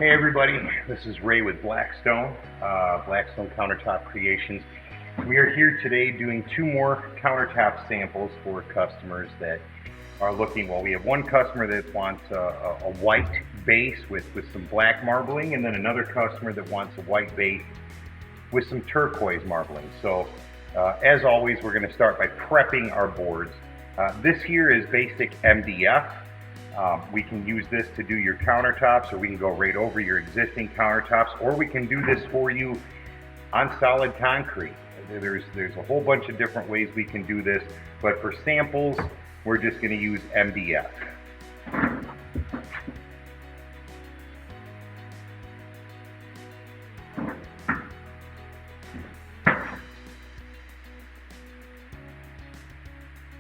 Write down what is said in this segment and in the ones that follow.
Hey everybody, this is Ray with Blackstone Countertop Creations. We are here today doing two more countertop samples for customers that are looking. Well, we have one customer that wants a white base with some black marbling, and then another customer that wants a white base with some turquoise marbling. So as always, we're going to start by prepping our boards. This here is basic MDF. We can use this to do your countertops, or we can go right over your existing countertops, or we can do this for you on solid concrete. There's a whole bunch of different ways we can do this, but for samples, we're just going to use MDF.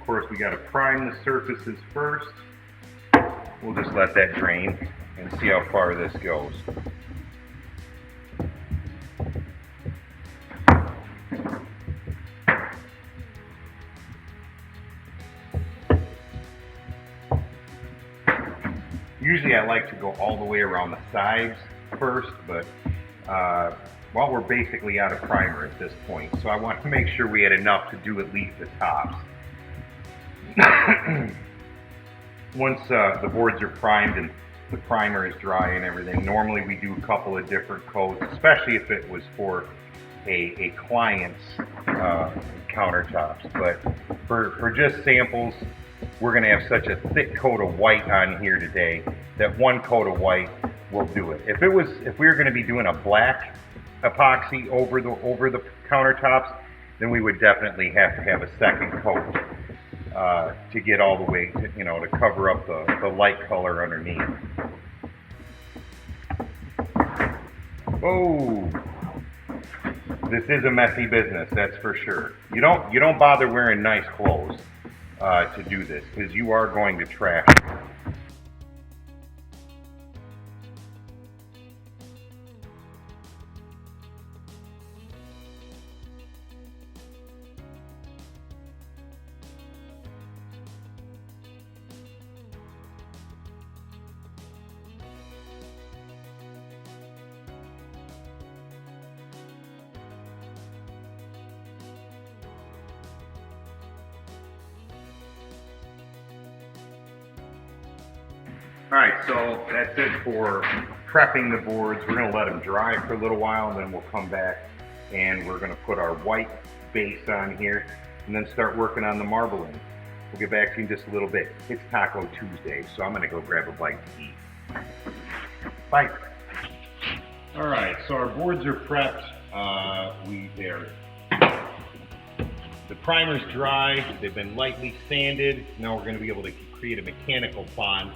Of course, we got to prime the surfaces first. We'll just let that drain and see how far this goes. Usually I like to go all the way around the sides first, but well, we're basically out of primer at this point, so I want to make sure we had enough to do at least the tops. Once the boards are primed and the primer is dry and everything, normally we do a couple of different coats, especially if it was for a client's countertops. But for just samples, we're going to have such a thick coat of white on here today that one coat of white will do it. If we were going to be doing a black epoxy over the countertops, then we would definitely have to have a second coat to get all the way to, to cover up the light color underneath. Oh, this is a messy business, that's for sure. You don't bother wearing nice clothes to do this, because you are going to trash it. Alright, so that's it for prepping the boards. We're going to let them dry for a little while, and then we'll come back and we're going to put our white base on here and then start working on the marbling. We'll get back to you in just a little bit. It's Taco Tuesday, so I'm going to go grab a bite to eat. Bye. Alright, so our boards are prepped. The primer's dry. They've been lightly sanded. Now we're going to be able to create a mechanical bond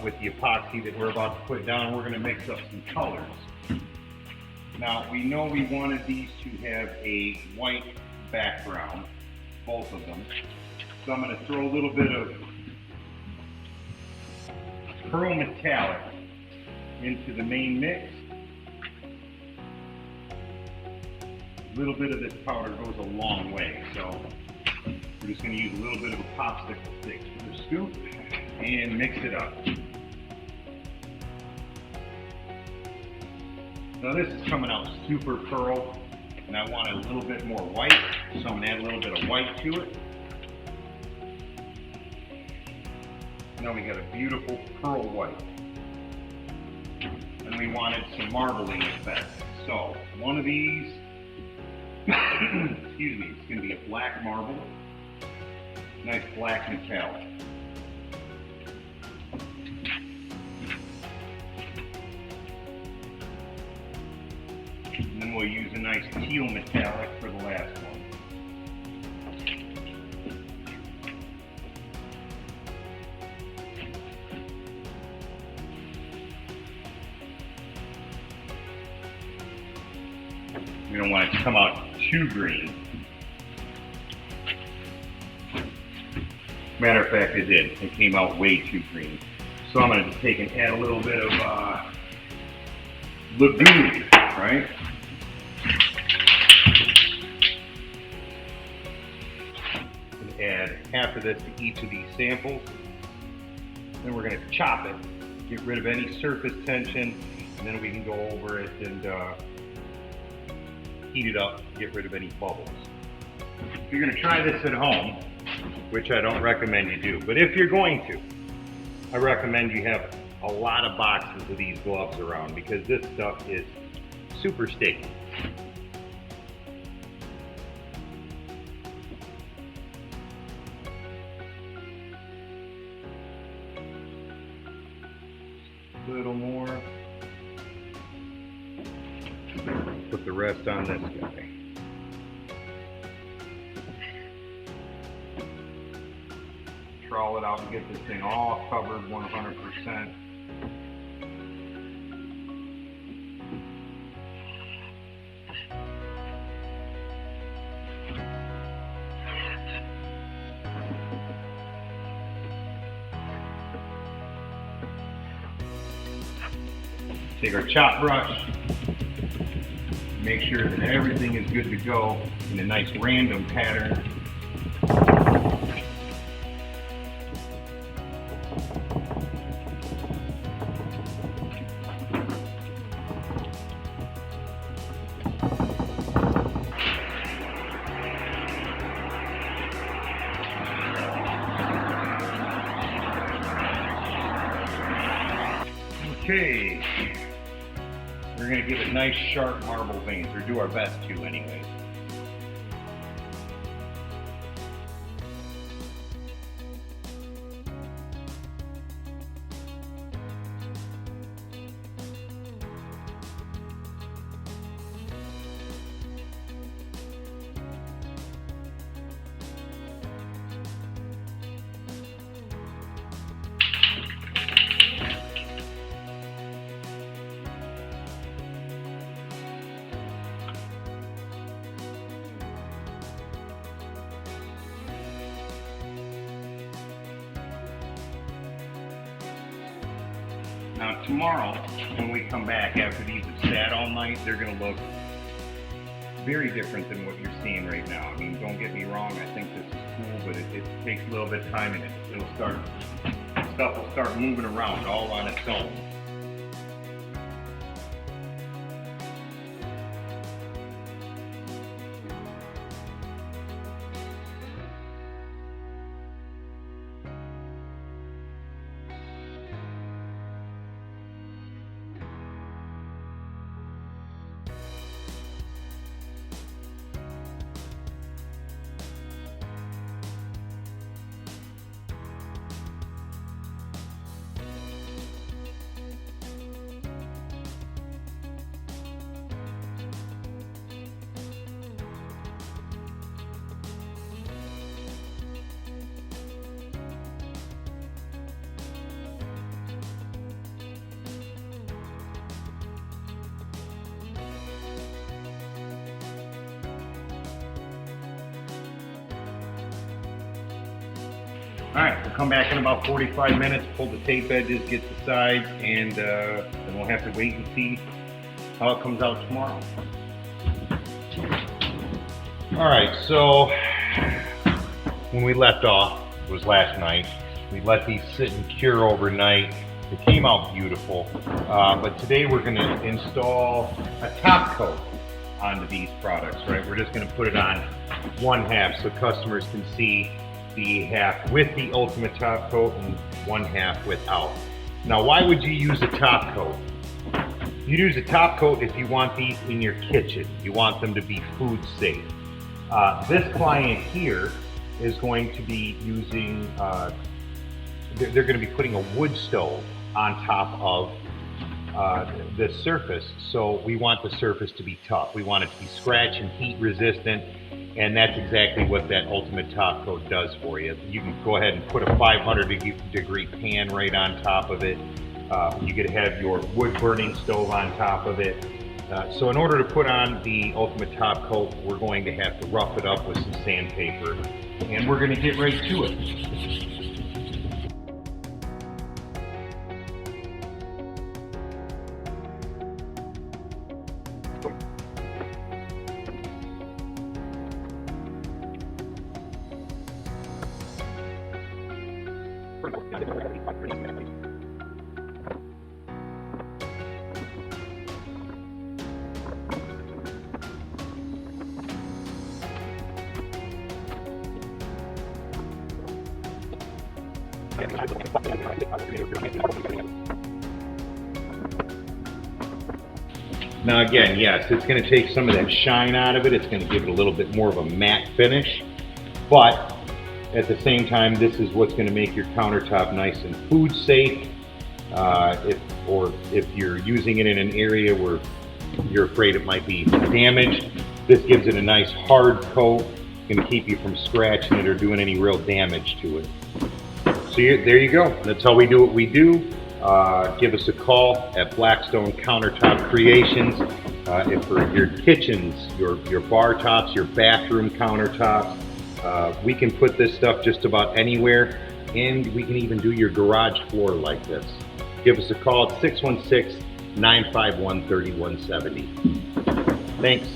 with the epoxy that we're about to put down. We're going to mix up some colors. Now, we know we wanted these to have a white background, both of them. So I'm going to throw a little bit of pearl metallic into the main mix. A little bit of this powder goes a long way, so we're just going to use a little bit of a popsicle stick for the scoop and mix it up. Now this is coming out super pearl, and I want a little bit more white, so I'm going to add a little bit of white to it. Now we got a beautiful pearl white. And we wanted some marbling effect. So one of these, excuse me, it's going to be a black marble, nice black metallic. And then we'll use a nice teal metallic for the last one. We don't want it to come out too green. Matter of fact, it did. It came out way too green. So I'm going to just take and add a little bit of lagoon, right? And add half of this to each of these samples. Then we're going to chop it, get rid of any surface tension, and then we can go over it and heat it up, get rid of any bubbles. If you're going to try this at home, which I don't recommend you do, but if you're going to, I recommend you have a lot of boxes of these gloves around because this stuff is super sticky. A little more. Put the rest on this guy. Trowel it out and get this thing all covered 100%. Take our chop brush, make sure that everything is good to go in a nice random pattern. Okay, we're going to give it nice sharp marble veins, or do our best to anyways. Now tomorrow, when we come back after these have sat all night, they're going to look very different than what you're seeing right now. I mean, don't get me wrong, I think this is cool, but it takes a little bit of time and stuff will start moving around all on its own. Alright, we'll come back in about 45 minutes, pull the tape edges, get the sides, and then we'll have to wait and see how it comes out tomorrow. Alright, so when we left off, it was last night. We let these sit and cure overnight. It came out beautiful, but today we're going to install a top coat onto these products, right? We're just going to put it on one half so customers can see the half with the ultimate top coat and one half without. Now, why would you use a top coat? You use a top coat if you want these in your kitchen. You want them to be food safe. This client here is going to be using, they're going to be putting a wood stove on top of this surface. So we want the surface to be tough. We want it to be scratch and heat resistant. And that's exactly what that ultimate top coat does for you. You can go ahead and put a 500-degree pan right on top of it. You could have your wood burning stove on top of it. So in order to put on the ultimate top coat, we're going to have to rough it up with some sandpaper. And we're going to get right to it. Now again, yes, it's going to take some of that shine out of it. It's going to give it a little bit more of a matte finish. But at the same time, this is what's going to make your countertop nice and food safe. If you're using it in an area where you're afraid it might be damaged, this gives it a nice hard coat. It's going to keep you from scratching it or doing any real damage to it. So there you go. That's how we do what we do. Give us a call at Blackstone Countertop Creations. If for your kitchens, your bar tops, your bathroom countertops, we can put this stuff just about anywhere, and we can even do your garage floor like this. Give us a call at 616-951-3170. Thanks.